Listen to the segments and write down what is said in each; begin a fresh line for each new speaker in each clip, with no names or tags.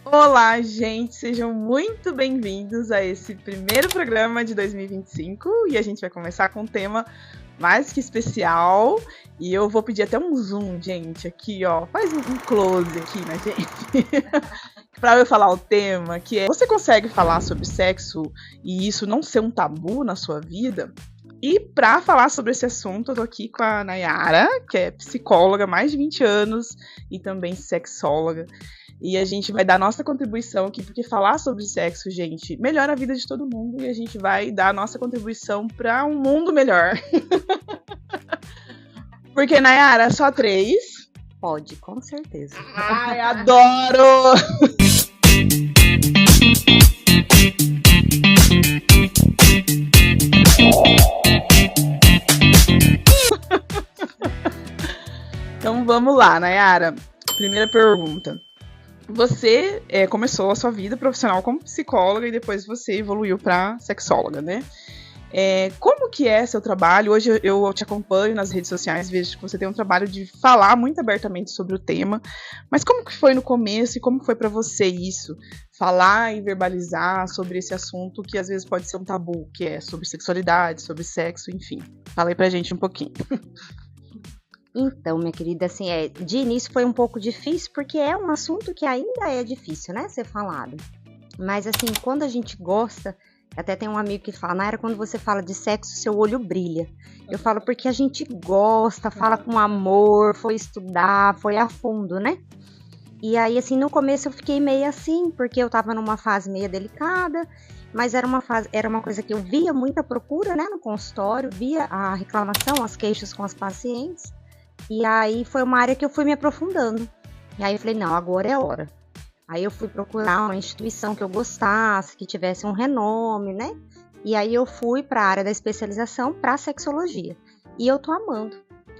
Olá, gente! Sejam muito bem-vindos a esse primeiro programa de 2025 e a gente vai começar com um tema mais que especial e eu vou pedir até um zoom, gente, aqui, ó, faz um close aqui na gente para eu falar o tema, que é: você consegue falar sobre sexo e isso não ser um tabu na sua vida? E para falar sobre esse assunto, eu tô aqui com a Nayara, que é psicóloga há mais de 20 anos e também sexóloga. E a gente vai dar nossa contribuição aqui, porque falar sobre sexo, gente, melhora a vida de todo mundo e a gente vai dar a nossa contribuição para um mundo melhor. Porque, Nayara, só 3?
Pode, com certeza.
Ai, adoro! Então vamos lá, Nayara. Primeira pergunta. Você começou a sua vida profissional como psicóloga e depois você evoluiu para sexóloga, né? Como que é seu trabalho? Hoje eu te acompanho nas redes sociais, vejo que você tem um trabalho de falar muito abertamente sobre o tema, mas como que foi no começo e como foi para você isso? Falar e verbalizar sobre esse assunto que às vezes pode ser um tabu, que é sobre sexualidade, sobre sexo, enfim. Fala aí pra gente um pouquinho.
Então, minha querida, assim, de início foi um pouco difícil, porque é um assunto que ainda é difícil, né, ser falado. Mas, assim, quando a gente gosta, até tem um amigo que fala, Nayara, quando você fala de sexo, seu olho brilha. Eu falo porque a gente gosta, fala com amor, foi estudar, foi a fundo, né? E aí, assim, no começo eu fiquei meio assim, porque eu tava numa fase meio delicada, mas era uma coisa que eu via muita procura, né, no consultório, via a reclamação, as queixas com as pacientes. E aí foi uma área que eu fui me aprofundando. E aí eu falei, não, agora é a hora. Aí eu fui procurar uma instituição que eu gostasse, que tivesse um renome, né? E aí eu fui para a área da especialização para sexologia. E eu tô amando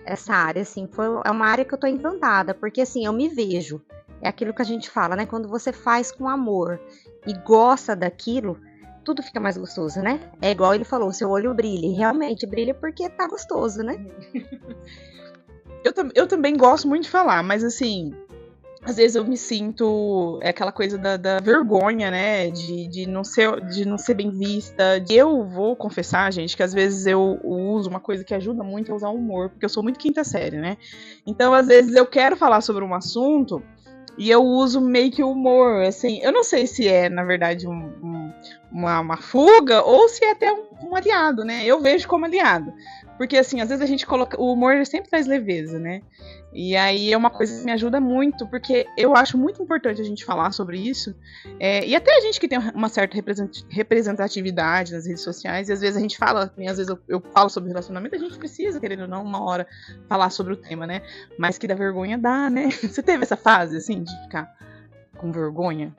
essa área, assim, é uma área que eu tô encantada, porque assim, eu me vejo. É aquilo que a gente fala, né? Quando você faz com amor e gosta daquilo, tudo fica mais gostoso, né? É igual ele falou, seu olho brilha. E realmente brilha porque tá gostoso, né?
Eu também gosto muito de falar, mas assim, às vezes eu me sinto aquela coisa da vergonha, né? De não ser bem vista. Eu vou confessar, gente, que às vezes eu uso uma coisa que ajuda muito a usar o humor, porque eu sou muito quinta série, né? Então, às vezes, eu quero falar sobre um assunto e eu uso meio que o humor, assim. Eu não sei se é, na verdade, uma fuga ou se é até um aliado, né? Eu vejo como aliado. Porque, assim, às vezes a gente coloca... O humor ele sempre traz leveza, né? E aí é uma coisa que me ajuda muito, porque eu acho muito importante a gente falar sobre isso. E até a gente que tem uma certa representatividade nas redes sociais, e às vezes a gente fala, às vezes eu falo sobre relacionamento, a gente precisa, querendo ou não, uma hora falar sobre o tema, né? Mas que dá vergonha dá, né? Você teve essa fase, assim, de ficar com vergonha?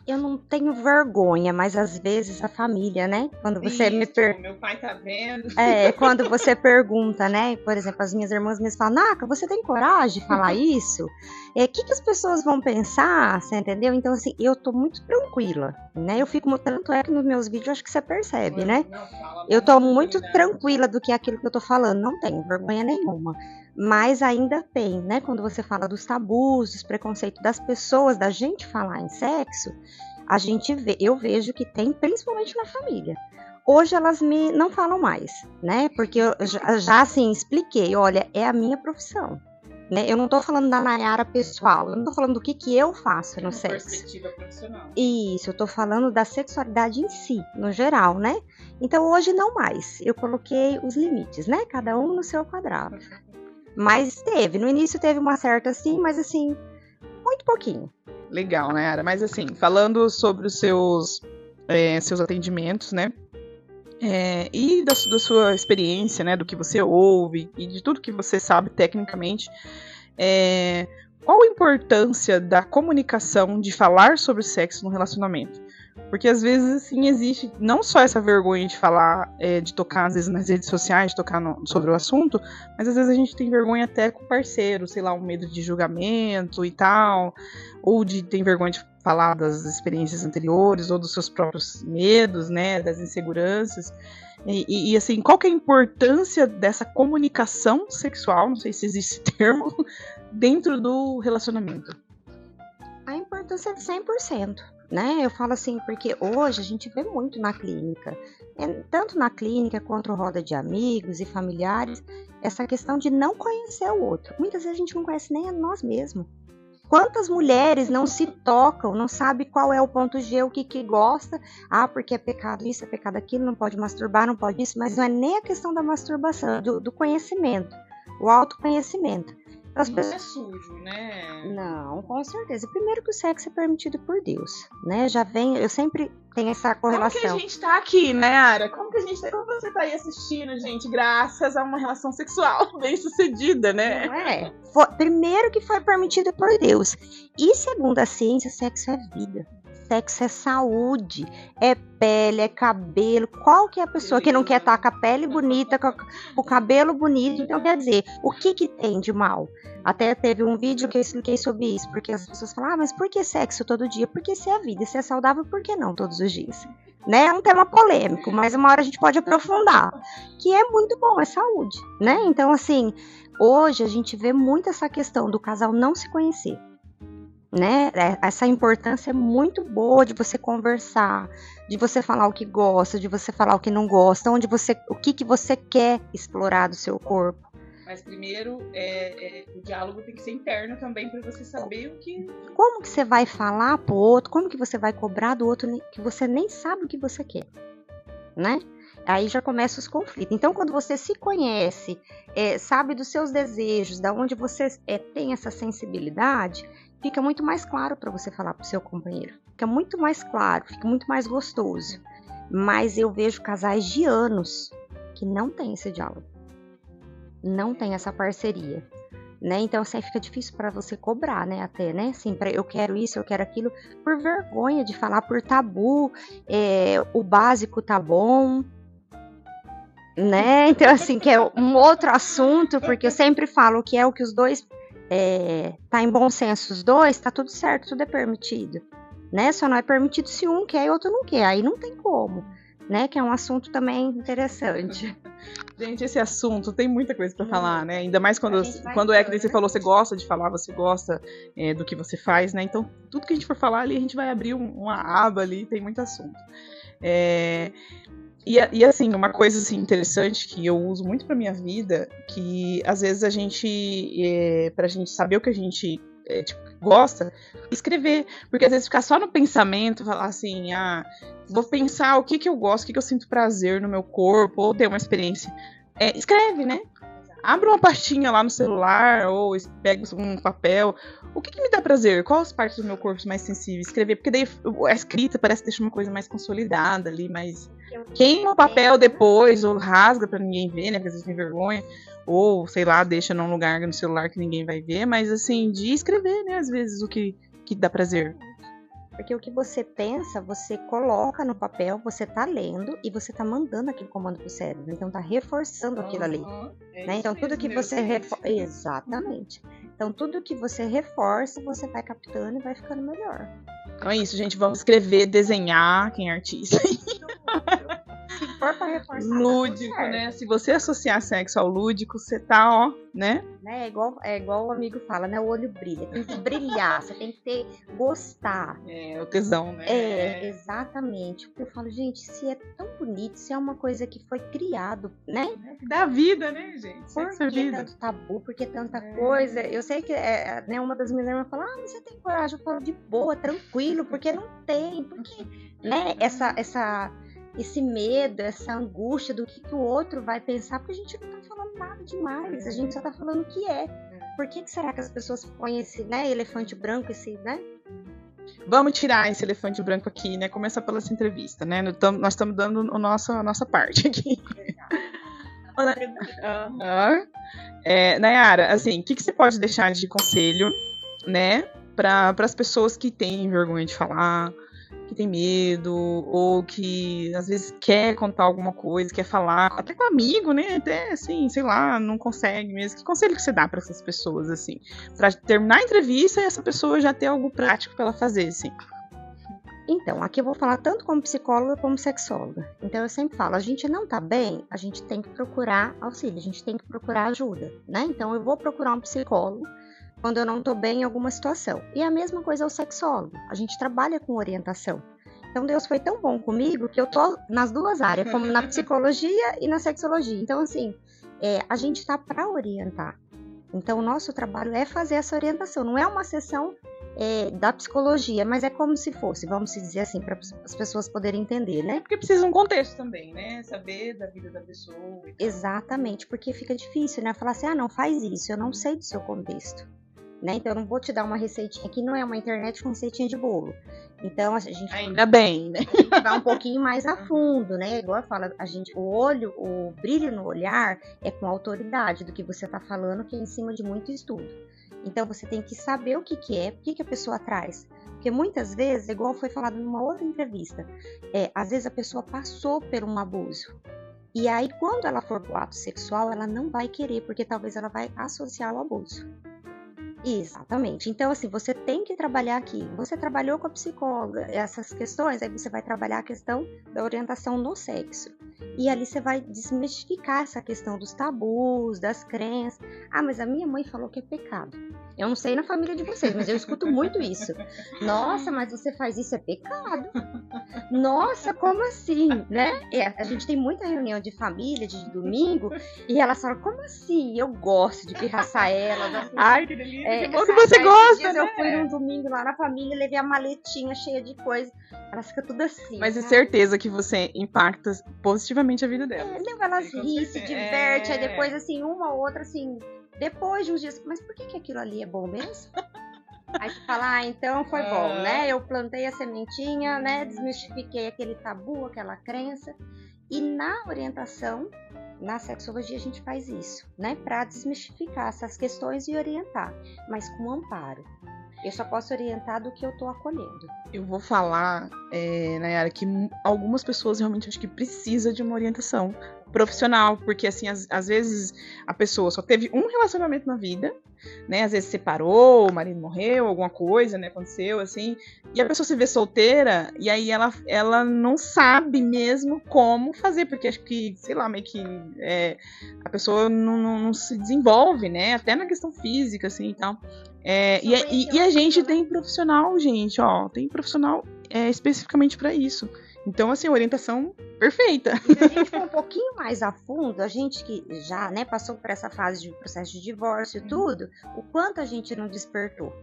Eu não tenho vergonha, mas às vezes a família, né? Quando você
meu pai tá vendo.
Quando você pergunta, né? Por exemplo, as minhas irmãs me falam, Naka, você tem coragem de falar isso? O que as pessoas vão pensar? Você entendeu? Então, assim, eu tô muito tranquila, né? Eu fico, tanto é que nos meus vídeos, acho que você percebe, né? Eu tô muito tranquila do que é aquilo que eu tô falando, não tenho vergonha nenhuma. Mas ainda tem, né? Quando você fala dos tabus, dos preconceitos das pessoas, da gente falar em sexo, eu vejo que tem, principalmente na família. Hoje elas não falam mais, né? Porque eu já assim, expliquei, olha, é a minha profissão. Né? Eu não tô falando da Nayara pessoal, eu não tô falando do que eu faço no sexo.
Perspectiva profissional.
Isso, eu tô falando da sexualidade em si, no geral, né? Então hoje não mais, eu coloquei os limites, né? Cada um no seu quadrado. Mas no início teve uma certa assim, mas assim, muito pouquinho.
Legal, né, Ara? Mas assim, falando sobre os seus atendimentos, né? E da sua experiência, né? Do que você ouve e de tudo que você sabe tecnicamente, qual a importância da comunicação, de falar sobre sexo no relacionamento? Porque às vezes, assim, existe não só essa vergonha de falar, de tocar, às vezes, nas redes sociais, de tocar sobre o assunto, mas às vezes a gente tem vergonha até com o parceiro, sei lá, um medo de julgamento e tal, ou tem vergonha de falar das experiências anteriores, ou dos seus próprios medos, né, das inseguranças. E assim, qual que é a importância dessa comunicação sexual, não sei se existe esse termo, dentro do relacionamento?
importância de 100%, né? Eu falo assim, porque hoje a gente vê muito na clínica, tanto na clínica quanto roda de amigos e familiares, essa questão de não conhecer o outro. Muitas vezes a gente não conhece nem a nós mesmos. Quantas mulheres não se tocam, não sabe qual é o ponto G, o que gosta, porque é pecado isso, é pecado aquilo, não pode masturbar, não pode isso, mas não é nem a questão da masturbação, do conhecimento, o autoconhecimento. As pessoas...
é sujo, né?
Não, com certeza. Primeiro que o sexo é permitido por Deus, né? Já vem, eu sempre tenho essa correlação.
Como que a gente tá aqui, né, Ara? Como você tá aí assistindo, gente, graças a uma relação sexual bem sucedida, né?
Não é? Primeiro que foi permitido por Deus. E segundo a ciência, sexo é vida. Sexo é saúde, é pele, é cabelo. Qual que é a pessoa que não quer estar com a pele bonita, com o cabelo bonito? Então, quer dizer, o que tem de mal? Até teve um vídeo que eu expliquei sobre isso, porque as pessoas falam, mas por que sexo todo dia? Porque se é vida, se é saudável, por que não todos os dias? Né? É um tema polêmico, mas uma hora a gente pode aprofundar, que é muito bom, é saúde, né? Então, assim, hoje a gente vê muito essa questão do casal não se conhecer. Né? Essa importância é muito boa de você conversar, de você falar o que gosta, de você falar o que não gosta, o que você quer explorar do seu corpo.
Mas primeiro, o diálogo tem que ser interno também para você saber o que...
Como que você vai falar pro outro, como que você vai cobrar do outro que você nem sabe o que você quer, né? Aí já começam os conflitos. Então, quando você se conhece, sabe dos seus desejos, da onde você tem essa sensibilidade, fica muito mais claro para você falar pro seu companheiro. Fica muito mais claro, fica muito mais gostoso. Mas eu vejo casais de anos que não tem esse diálogo. Não tem essa parceria. Né? Então, assim, fica difícil para você cobrar, né? Até, né? Assim, eu quero isso, eu quero aquilo, por vergonha de falar, por tabu, o básico tá bom, né? Então, assim, que é um outro assunto, porque eu sempre falo que é o que os dois tá em bom senso, os dois, tá tudo certo, tudo é permitido, né? Só não é permitido se um quer e outro não quer, aí não tem como, né? Que é um assunto também interessante.
Gente, esse assunto tem muita coisa pra falar, né? Ainda mais quando é que você falou, você gosta de falar, você gosta do que você faz, né? Então, tudo que a gente for falar ali, a gente vai abrir uma aba ali, tem muito assunto. E assim, uma coisa assim, interessante que eu uso muito pra minha vida, que às vezes a gente, pra gente saber o que a gente gosta, escrever. Porque às vezes ficar só no pensamento, falar assim, vou pensar o que eu gosto, o que eu sinto prazer no meu corpo, ou ter uma experiência. Escreve, né? Abre uma pastinha lá no celular, ou pega um papel. O que me dá prazer? Quais as partes do meu corpo mais sensíveis? Escrever, porque daí a escrita parece deixar uma coisa mais consolidada ali, mais... Queima o papel depois, ou rasga pra ninguém ver, né? Porque às vezes tem vergonha. Ou, sei lá, deixa num lugar no celular que ninguém vai ver. Mas, assim, de escrever, né? Às vezes o que dá prazer.
Porque o que você pensa, você coloca no papel, você tá lendo e você tá mandando aquele comando pro cérebro. Então tá reforçando aquilo ali. Né? Então tudo que você reforça. Exatamente. Então tudo que você reforça, você vai captando e vai ficando melhor.
Então é isso, gente. Vamos escrever, desenhar, quem é artista.
Se for pra reforçar.
Lúdico, tá, né? Se você associar sexo ao lúdico, você tá, né?
É igual o amigo fala, né? O olho brilha. Tem que brilhar, você tem que gostar.
O tesão, né?
Exatamente. Porque eu falo, gente, se é tão bonito, se é uma coisa que foi criado, né?
Da vida, né, gente?
Por que tanto tabu? Por que tanta coisa? Eu sei que né, uma das minhas irmãs fala, você tem coragem? Eu falo, de boa, tranquilo, porque não tem. Porque, né, esse medo, essa angústia do que o outro vai pensar, porque a gente não tá falando nada demais, a gente só tá falando o que é. Por que será que as pessoas põem esse, né, elefante branco, né?
Vamos tirar esse elefante branco aqui, né? Começar pela essa entrevista, né? Nós estamos dando a nossa parte aqui. Nayara, assim, o que você pode deixar de conselho, né? Para as pessoas que têm vergonha de falar, que tem medo, ou que às vezes quer contar alguma coisa, quer falar, até com amigo, né? Até assim, sei lá, não consegue mesmo. Que conselho que você dá para essas pessoas, assim? Para terminar a entrevista e essa pessoa já ter algo prático para ela fazer, assim.
Então, aqui eu vou falar tanto como psicóloga como sexóloga. Então, eu sempre falo, a gente não tá bem, a gente tem que procurar auxílio, a gente tem que procurar ajuda, né? Então, eu vou procurar um psicólogo, quando eu não tô bem em alguma situação. E a mesma coisa é o sexólogo. A gente trabalha com orientação. Então Deus foi tão bom comigo que eu tô nas duas áreas, como na psicologia e na sexologia. Então, assim, a gente tá para orientar. Então, o nosso trabalho é fazer essa orientação. Não é uma sessão da psicologia, mas é como se fosse, vamos dizer assim, para as pessoas poderem entender, né?
Porque precisa um contexto também, né? Saber da vida da pessoa.
Exatamente, porque fica difícil, né? Falar assim, não faz isso, eu não sei do seu contexto. Né? Então, eu não vou te dar uma receitinha aqui, não é uma internet com receitinha de bolo. Então, a gente
ainda bem, né?
A gente vai um pouquinho mais a fundo, né? Igual eu falo, o brilho no olhar é com a autoridade do que você está falando, que é em cima de muito estudo. Então, você tem que saber o que é, o que a pessoa traz. Porque muitas vezes, igual foi falado numa outra entrevista, às vezes a pessoa passou por um abuso. E aí, quando ela for pro ato sexual, ela não vai querer, porque talvez ela vai associar ao abuso. Exatamente. Então, assim, você tem que trabalhar aqui. Você trabalhou com a psicóloga, essas questões, aí você vai trabalhar a questão da orientação no sexo. E ali você vai desmistificar essa questão dos tabus, das crenças. Mas a minha mãe falou que é pecado. Eu não sei na família de vocês, mas eu escuto muito isso. Nossa, mas você faz isso, é pecado. Nossa, como assim, né? A gente tem muita reunião de família, de domingo, e elas falam, como assim? Eu gosto de pirraçar elas. Assim,
ai, que delícia, que bom que você gosta, né?
Eu fui num domingo lá na família, levei a maletinha cheia de coisa. Elas ficam tudo assim.
Mas é certeza que você impacta positivamente a vida delas.
Não, elas riem, se diverte, aí depois, assim, uma ou outra, assim, depois de uns dias, mas por que aquilo ali é bom mesmo? Aí você fala, então foi bom, né? Eu plantei a sementinha, né? Desmistifiquei aquele tabu, aquela crença. E na orientação, na sexologia, a gente faz isso, né? Para desmistificar essas questões e orientar, mas com amparo. Eu só posso orientar do que eu tô acolhendo.
Eu vou falar, Nayara, que algumas pessoas realmente acho que precisam de uma orientação profissional, porque assim, às vezes a pessoa só teve um relacionamento na vida, né? Às vezes separou, o marido morreu, alguma coisa, né? Aconteceu, assim, e a pessoa se vê solteira, e aí ela não sabe mesmo como fazer, porque acho que, sei lá, meio que a pessoa não se desenvolve, né? Até na questão física, assim, e tal. E a gente tem profissional, gente, ó, tem profissional especificamente para isso. Então, assim, orientação perfeita.
E se a gente for um pouquinho mais a fundo, a gente que já, né, passou por essa fase de processo de divórcio e tudo, o quanto a gente não despertou,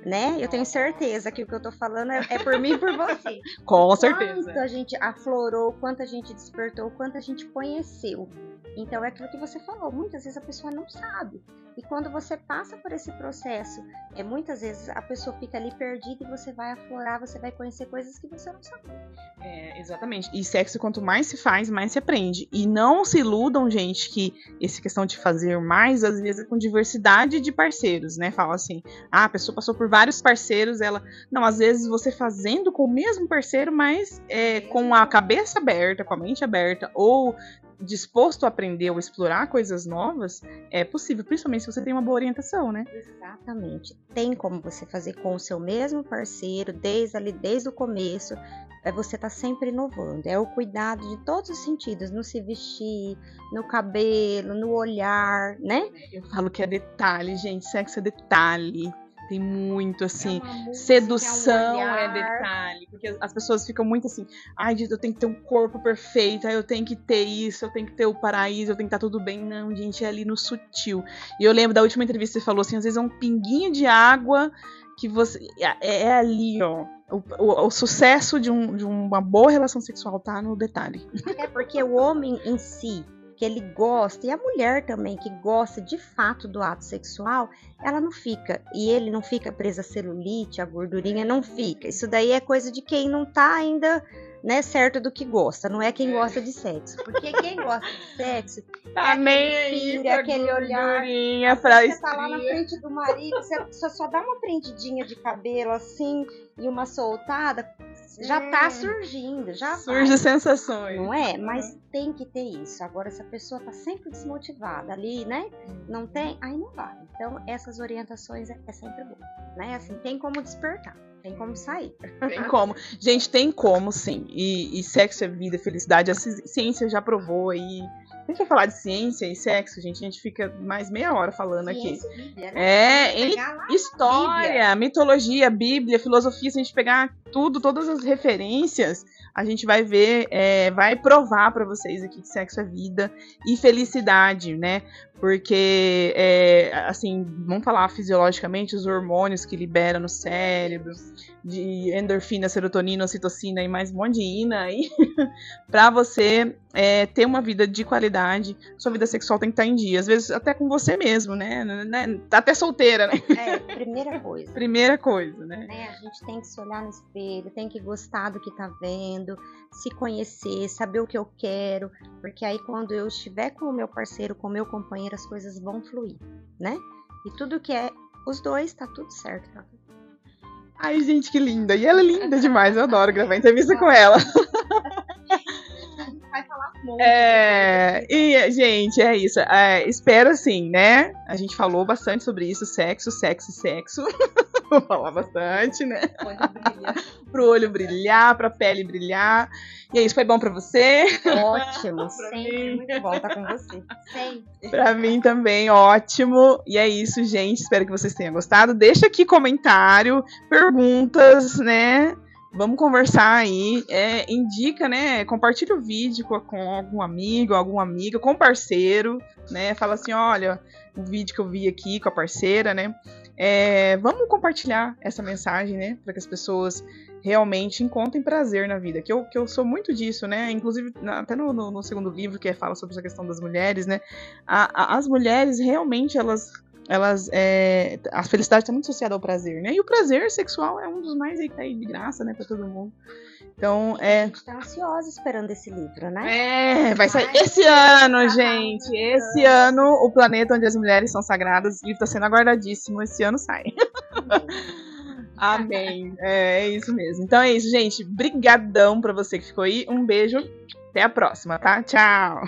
né? Eu tenho certeza que o que eu tô falando é por mim e por você.
Com certeza.
Quanto a gente aflorou, quanto a gente despertou, quanto a gente conheceu. Então é aquilo que você falou, muitas vezes a pessoa não sabe. E quando você passa por esse processo, muitas vezes a pessoa fica ali perdida e você vai aflorar, você vai conhecer coisas que você não sabia.
Exatamente. E sexo, quanto mais se faz, mais se aprende. E não se iludam, gente, que essa questão de fazer mais, às vezes é com diversidade de parceiros, né? Fala assim, a pessoa passou por vários parceiros, Não, às vezes você fazendo com o mesmo parceiro, mas com a cabeça aberta, com a mente aberta, ou disposto a aprender ou explorar coisas novas, é possível, principalmente se você tem uma boa orientação, né?
Exatamente. Tem como você fazer com o seu mesmo parceiro, desde o começo, você tá sempre inovando. É o cuidado de todos os sentidos, no se vestir, no cabelo, no olhar, né?
Eu falo que é detalhe, gente, sexo é detalhe. Tem muito, assim,
música,
sedução é detalhe, porque as pessoas ficam muito assim, eu tenho que ter um corpo perfeito, eu tenho que ter isso, eu tenho que ter o paraíso, eu tenho que estar tudo bem. Não, gente, é ali no sutil. E eu lembro da última entrevista que você falou assim, às vezes é um pinguinho de água que você... É ali, ó. O sucesso de uma boa relação sexual tá no detalhe.
É porque o homem em si, que ele gosta, e a mulher também, que gosta de fato do ato sexual, ela não fica, e ele não fica presa a celulite, a gordurinha, não fica. Isso daí é coisa de quem não tá ainda, né, certo do que gosta, não é quem gosta de sexo. Porque quem gosta de sexo é aquele olhar, você tá lá na frente do marido, você só dá uma prendidinha de cabelo assim, e uma soltada, já tá surgindo, já
surge sensações.
Não é? Mas tem que ter isso. Agora, se a pessoa tá sempre desmotivada ali, né? Não tem, aí não vai. Então, essas orientações é sempre bom, né? Assim, tem como despertar, tem como sair.
Tem como. Gente, tem como, sim. E sexo é vida, felicidade. A ciência já provou aí A gente vai falar de ciência e sexo, gente, a gente fica mais meia hora falando
Ciência,
aqui.
Bíblia, né?
História, mitologia, Bíblia, filosofia, se a gente pegar tudo, todas as referências, a gente vai ver, vai provar pra vocês aqui que sexo é vida e felicidade, né? Porque, assim, vamos falar fisiologicamente, os hormônios que libera no cérebro, de endorfina, serotonina, ocitocina e mais um monte de ina aí, pra você ter uma vida de qualidade, sua vida sexual tem que estar em dia, às vezes até com você mesmo, né? Tá até solteira, né?
Primeira coisa.
Primeira coisa, né?
A gente tem que se olhar no espelho, tem que gostar do que tá vendo, se conhecer, saber o que eu quero, porque aí quando eu estiver com o meu parceiro, com o meu companheiro, as coisas vão fluir, né? E tudo que é os dois, tá tudo certo, tá?
Ai, gente, que linda. E ela é linda demais, eu adoro gravar entrevista com ela.
Vai falar muito.
E, gente, é isso. Espero, assim, né? A gente falou bastante sobre isso, sexo. Vou falar bastante, né? Pro olho brilhar, pra pele brilhar. E é isso, foi bom pra você?
Ótimo, sempre muito bom estar com você. Sempre.
Pra mim também, ótimo. E é isso, gente. Espero que vocês tenham gostado. Deixa aqui comentário, perguntas, né? Vamos conversar aí. Indica, né? Compartilha o vídeo com algum amigo, alguma amiga, com parceiro, né? Fala assim, olha, o vídeo que eu vi aqui com a parceira, né? Vamos compartilhar essa mensagem, né? Para que as pessoas realmente encontrem prazer na vida. Que eu sou muito disso, né? Inclusive, até no segundo livro, que fala sobre essa questão das mulheres, né? As mulheres, realmente, a felicidade está muito associada ao prazer, né? E o prazer sexual é um dos mais aí que tá aí de graça, né? Pra todo mundo. Então,
A gente tá ansiosa esperando esse livro, né?
Vai sair esse ano, gente. Esse ano, O Planeta Onde as Mulheres São Sagradas. O livro tá sendo aguardadíssimo. Esse ano sai. Amém. É isso mesmo. Então é isso, gente. Brigadão pra você que ficou aí. Um beijo. Até a próxima, tá? Tchau.